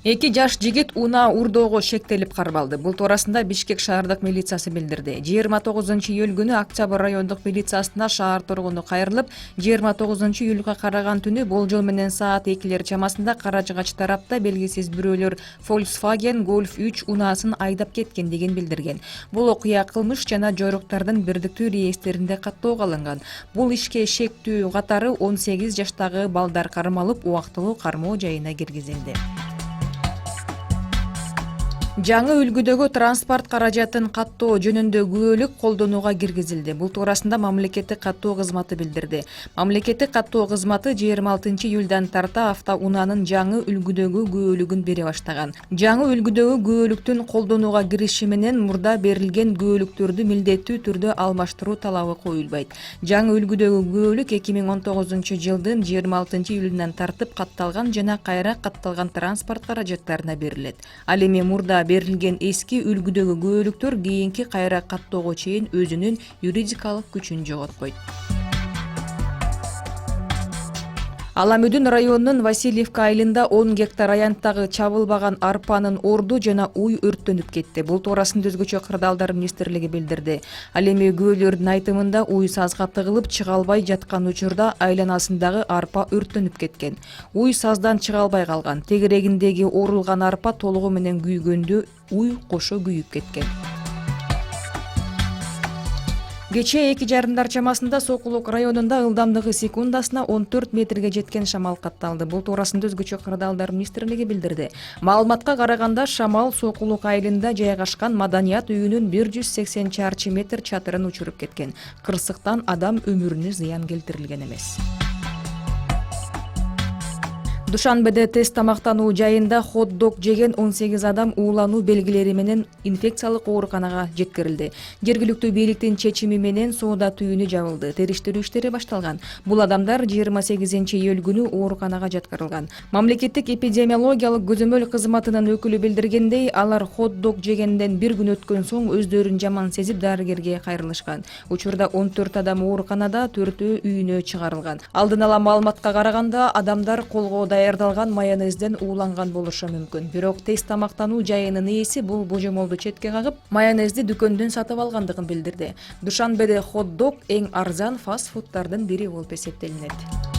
Эки жаш жигит унаа урдоого шектелип кармалды. Бул туурасында Бишкек шаардык милициясы билдирди. 29-июль күнү Октябрь райондук милициясына шаар тургуну кайрылып, 29-июлга караган түнү болжол менен саат 2 чамасында Карачыгач тарапта белгисиз бирөөлөр Volkswagen Golf 3 унаасын айдап кеткен деген билдирген. Бул окуя кылмыш жана жойруктардын бирдиктүү реестеринде каттоого алынган. Бул ишке шектүү катары 18 жаштагы балдар кармалып, убактылуу кармоо жайына киргизилди. Жаңы үлгүдөгү транспорт каражатын каттоо жөнүндө күбөлүк колдонууга киргизилди. Бул туурасында мамлекеттик каттоо кызматы билдирди. Мамлекеттик каттоо кызматы 26-июлдан тарта автоунаанын жаңы үлгүдөгү күбөлүгүн бере баштаган. Жаңы үлгүдөгү күбөлүктүн колдонууга кириши менен мурда берилген күбөлүктөрдү милдеттүү түрдө алмаштыруу талабы коюлбайт. Жаңы үлгүдөгү күбөлүк 2019-жылдын 26-июлунан тартып катталган жана кайра катталган транспорт каражаттарына берилет. Ал эми мурда берилген эски үлгүдөгү күбөлүктөр кийинки кайра каттоого чейин өзүнүн юридикалык күчүн жоготпойт. Аламүдүн районунун Васильевка айылында 10 гектар аянттагы чабылбаган арпанын орду жана уй өрттөнүп кетти. Бул туурасында Өзгөчө кырдаалдар министрлиги билдирди. Ал эми күбөлөрдүн айтымында уй сазга тыгылып чыга албай жаткан учурда айланасындагы арпа өрттөнүп кеткен. Уй саздан чыга албай калган. Тегерегиндеги орулган арпа толугу менен күйгөндө уй кошо күйүп кеткен. Кечээ 2:30 чамасында Сокулук районунда ылдамдыгы секундасына 14 метрге жеткен шамал катталды. Бул туурасында Өзгөчө кырдаалдар министрлиги билдирди. Маалыматка караганда шамал Сокулук айылында жайгашкан маданият үйүнүн 180 чарчы метр чатырын учуруп кеткен. Кырсыктан адам өмүрүнө зыян келтирилген эмес. Душанбеде тест тамактануу жайында хот-дог жеген 18 адам уулануу белгилери менен инфекциялык ооруканага жеткирилди. Жергиликтүү бийликтин чечими менен соода түйүнү жабылды. Териштирүү иштери башталган. Бул адамдар 28-июль күнү ооруканага жаткырылган. Мамлекеттик эпидемиологиялык көзөмөл кызматынын өкүлү билдиргендей, алар хот-дог жегенден бир күн өткөн соң өздөрүн жаман сезип дарыгерге кайрылышкан. Учурда 14 адам ооруканада, 4-өө үйүнө чыгарылган. Алдын ала маалыматка караганда, адамдар колго даярдалган майонезден ууланган болушу мүмкүн. Бирок тест тамактануу жайынын ээси бул божомолду четке кагып, майонезди дүкөндөн сатып алгандыгын билдирди. Душанбеде хот-дог эң арзан фаст-фуддардын бири болуп эсептелинет.